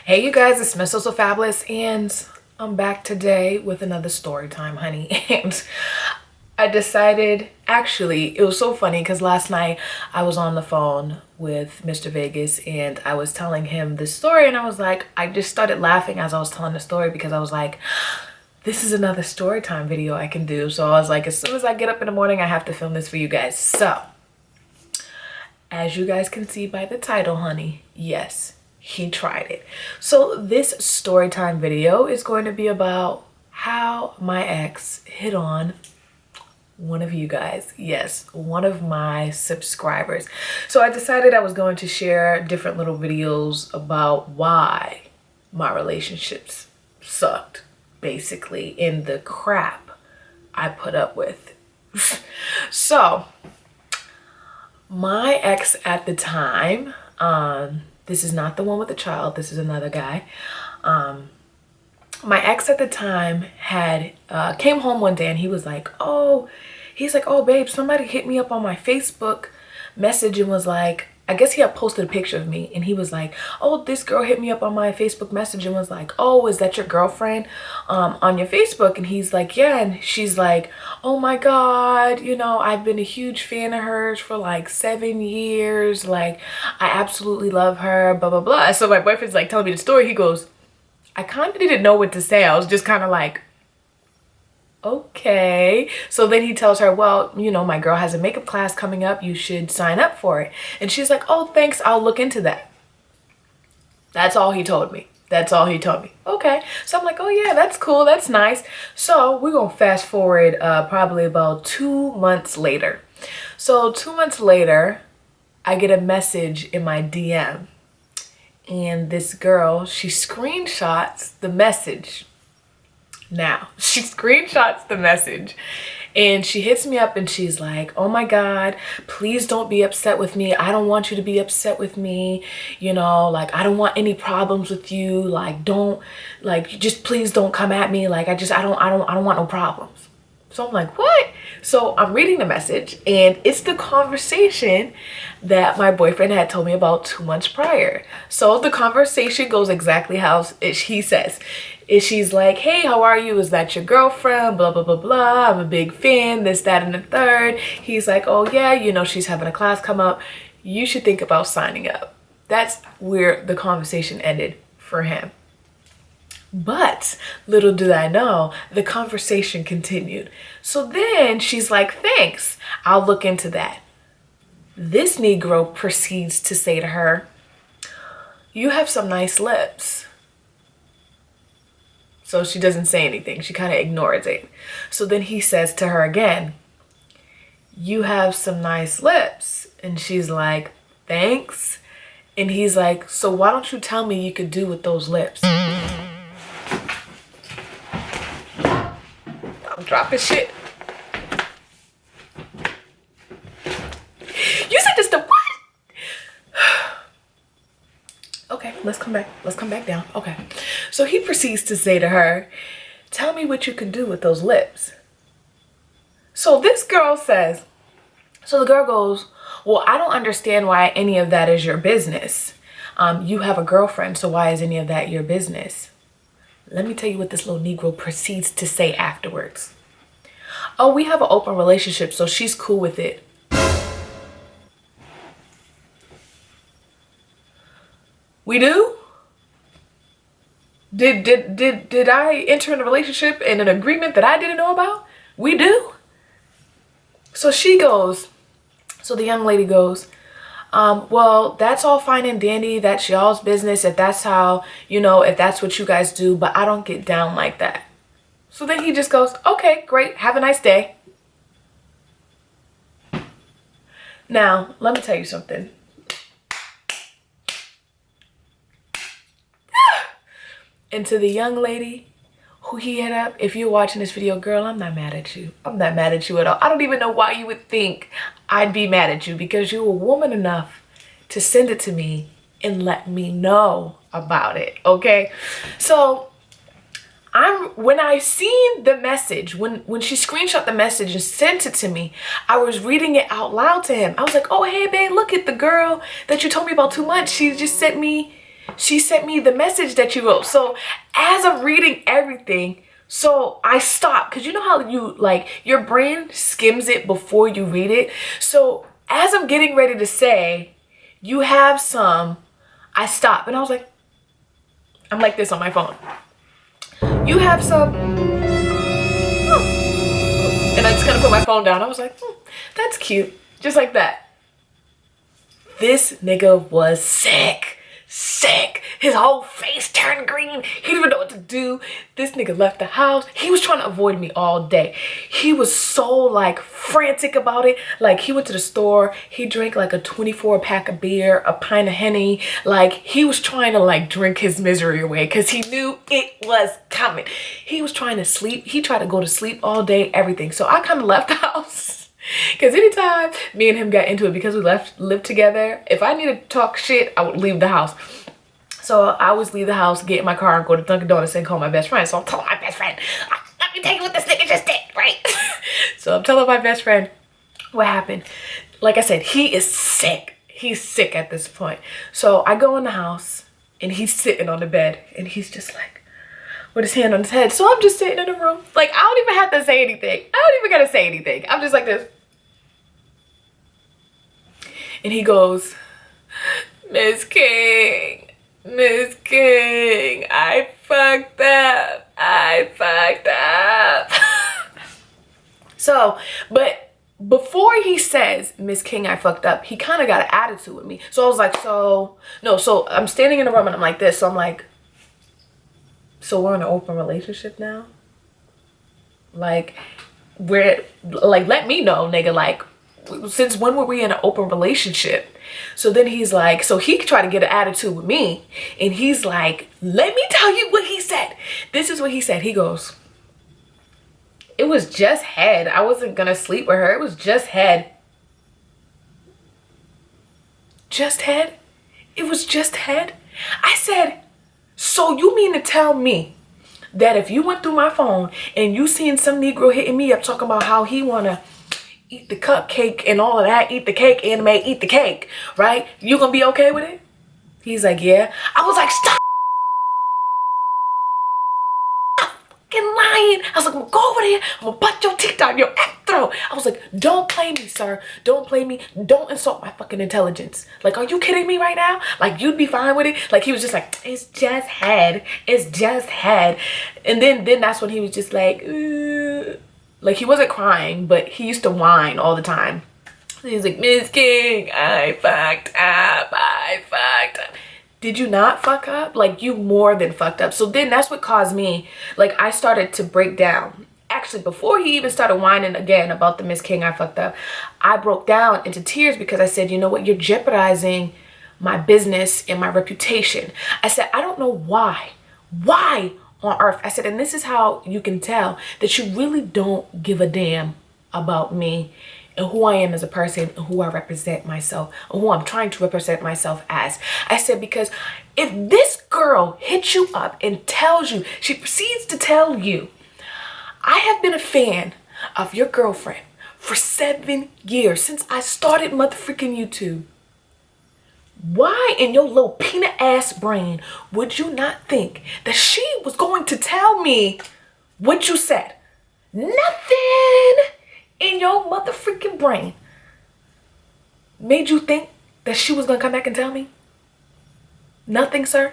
Hey you guys, it's mzosofabolousTV and I'm back today with another story time, honey. And I decided, actually, it was so funny because last night I was on the phone with Mr. Vegas and I was telling him this story and I was like, I just started laughing as I was telling the story because I was like, this is another story time video I can do. So I was like, as soon as I get up in the morning, I have to film this for you guys. So, as you guys can see by the title, honey, yes, he tried it. So this story time video is going to be about how my ex hit on one of you guys. Yes, one of my subscribers. So I decided I was going to share different little videos about why my relationships sucked, basically, in the crap I put up with. So my ex at the time, this is not the one with the child, this is another guy. My ex at the time had came home one day and he was like, oh babe, somebody hit me up on my Facebook message and was like, I guess he had posted a picture of me and he was like, oh, this girl hit me up on my Facebook message and was like, oh, is that your girlfriend on your Facebook? And he's like, yeah. And she's like, oh my God, you know, I've been a huge fan of hers for like 7 years. Like, I absolutely love her, blah, blah, blah. So my boyfriend's like telling me the story. He goes, I kind of didn't know what to say. I was just kind of like, okay. So then he tells her, well, you know, my girl has a makeup class coming up. You should sign up for it. And she's like, oh, thanks. I'll look into that. That's all he told me. That's all he told me. Okay. So I'm like, oh yeah, that's cool. That's nice. So we're going to fast forward probably about 2 months later. So 2 months later, I get a message in my DM. And this girl, she screenshots the message. Now, she screenshots the message and she hits me up and she's like, oh my God, please don't be upset with me. I don't want you to be upset with me. You know, like, I don't want any problems with you. Like, don't, like, just please don't come at me. Like, I don't want no problems. So I'm like, what? So I'm reading the message and it's the conversation that my boyfriend had told me about 2 months prior. So the conversation goes exactly how he says. She's like, hey, how are you? Is that your girlfriend? Blah, blah, blah, blah. I'm a big fan, this, that, and the third. He's like, oh yeah, you know, she's having a class come up. You should think about signing up. That's where the conversation ended for him. But little did I know, the conversation continued. So then she's like, thanks, I'll look into that. This Negro proceeds to say to her, you have some nice lips. So she doesn't say anything. She kind of ignores it. So then he says to her again, you have some nice lips. And she's like, thanks. And he's like, so why don't you tell me you could do with those lips? I'm dropping shit. You said this the what? Okay, let's come back down. Okay. So he proceeds to say to her, tell me what you can do with those lips. So this girl says, so the girl goes, well, I don't understand why any of that is your business. You have a girlfriend, so why is any of that your business? Let me tell you what this little Negro proceeds to say afterwards. Oh, we have an open relationship, so she's cool with it. We do? Did I enter in a relationship in an agreement that I didn't know about? We do? So she goes, so the young lady goes, well, that's all fine and dandy. That's y'all's business. If that's how, you know, if that's what you guys do, but I don't get down like that. So then he just goes, okay, great. Have a nice day. Now, let me tell you something. And to the young lady who he hit up, if you're watching this video, girl, I'm not mad at you. I'm not mad at you at all. I don't even know why you would think I'd be mad at you because you were woman enough to send it to me and let me know about it, okay? So when I seen the message, when she screenshot the message and sent it to me, I was reading it out loud to him. I was like, oh, hey, babe, look at the girl that you told me about 2 months. She just sent me she sent me the message that you wrote. So as I'm reading everything, so I stopped, because you know how you, like, your brain skims it before you read it. So as I'm getting ready to say, you have some, I stopped and I was like, I'm like this on my phone. You have some, and I just kind of put my phone down. I was like, that's cute. Just like that. This nigga was sick. Sick. His whole face turned green. He didn't even know what to do. This nigga left the house. He was trying to avoid me all day. He was so like frantic about it. Like he went to the store. He drank like a 24 pack of beer, a pint of Henny. Like he was trying to like drink his misery away because he knew it was coming. He was trying to sleep. He tried to go to sleep all day, everything. So I kind of left the house. Because anytime me and him got into it, because we lived together, if I needed to talk shit, I would leave the house. So I always leave the house, get in my car, and go to Dunkin' Donuts and call my best friend. So I'm telling my best friend, let me tell you what this nigga just did, right? So I'm telling my best friend what happened. Like I said, he is sick. He's sick at this point. So I go in the house, and he's sitting on the bed, and he's just like, with his hand on his head. So I'm just sitting in the room. Like, I don't even have to say anything. I don't even gotta say anything. I'm just like this. And he goes, Miss King, I fucked up. So, but before he says, Miss King, I fucked up, he kind of got an attitude with me. So I was like, so I'm standing in the room and I'm like this. So I'm like, so we're in an open relationship now? Like, let me know, nigga, like, since when were we in an open relationship? So then he's like, so he tried to get an attitude with me, and he's like, let me tell you what he said. This is what he said. He goes, it was just head. I wasn't gonna sleep with her. It was just head. Just head? It was just head? I said, so you mean to tell me that if you went through my phone and you seen some Negro hitting me up talking about how he wanna eat the cupcake and all of that, eat the cake, anime, eat the cake, right? You gonna be okay with it? He's like, yeah. I was like, stop fucking lying. I was like, I'm gonna go over there, I'm gonna butt your teeth down your throat. I was like, don't play me, sir. Don't play me. Don't insult my fucking intelligence. Like, are you kidding me right now? Like, you'd be fine with it? Like, he was just like, it's just head. It's just head. And then that's when he was just like, like, he wasn't crying, but he used to whine all the time. He's like, Miss King, I fucked up. Did you not fuck up? Like, you more than fucked up. So then that's what caused me, like, I started to break down. Actually, before he even started whining again about the Miss King, I fucked up, I broke down into tears because I said, you know what? You're jeopardizing my business and my reputation. I said, I don't know why on earth. I said, and this is how you can tell that you really don't give a damn about me and who I am as a person and who I represent myself and who I'm trying to represent myself as. I said, because if this girl hits you up and tells you, she proceeds to tell you, I have been a fan of your girlfriend for 7 years since I started motherfucking YouTube. Why in your little peanut ass brain would you not think that she was going to tell me what you said? Nothing in your motherfucking brain made you think that she was gonna come back and tell me? Nothing, sir.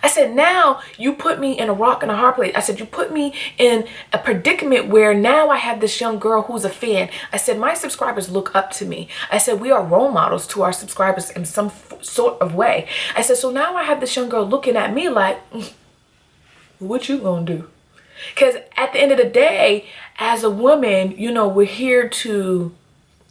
I said, now you put me in a rock and a hard place. I said, you put me in a predicament where now I have this young girl who's a fan. I said, my subscribers look up to me. I said, we are role models to our subscribers in some sort of way. I said, so now I have this young girl looking at me like, what you gonna do? Because at the end of the day, as a woman, you know, we're here to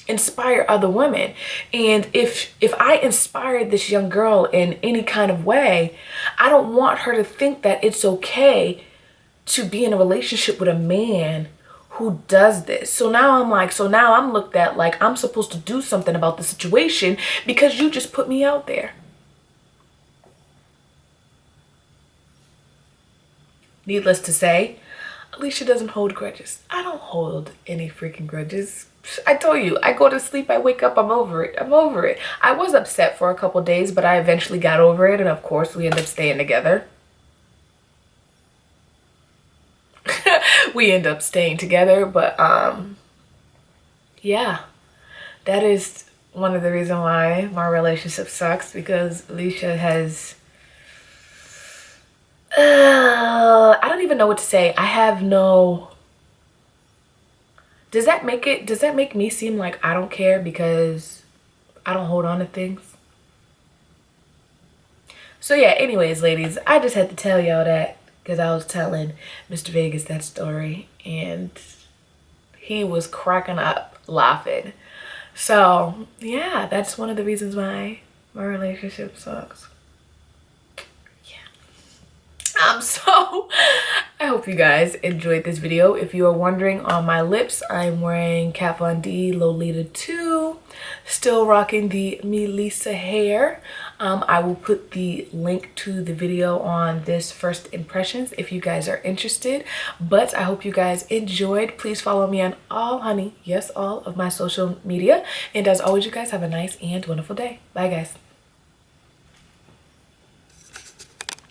inspire other women. And if I inspired this young girl in any kind of way, I don't want her to think that it's okay to be in a relationship with a man who does this. So now I'm looked at like I'm supposed to do something about the situation because you just put me out there. Needless to say, Alicia doesn't hold grudges. I don't hold any freaking grudges. I told you, I go to sleep, I wake up, I'm over it. I'm over it. I was upset for a couple days, but I eventually got over it. And of course, we end up staying together. We end up staying together. But yeah, that is one of the reasons why my relationship sucks, because Alicia has... I don't even know what to say. I have no... Does that make me seem like I don't care because I don't hold on to things? So yeah, anyways, ladies, I just had to tell y'all that because I was telling Mr. Vegas that story and he was cracking up laughing. So yeah, that's one of the reasons why my relationship sucks. So I hope you guys enjoyed this video. If you are wondering, on my lips, I'm wearing Kat Von D Lolita 2, still rocking the Melissa hair. I will put the link to the video on this first impressions if you guys are interested. But I hope you guys enjoyed. Please follow me on all, honey, yes, all of my social media. And as always, you guys have a nice and wonderful day. Bye, guys.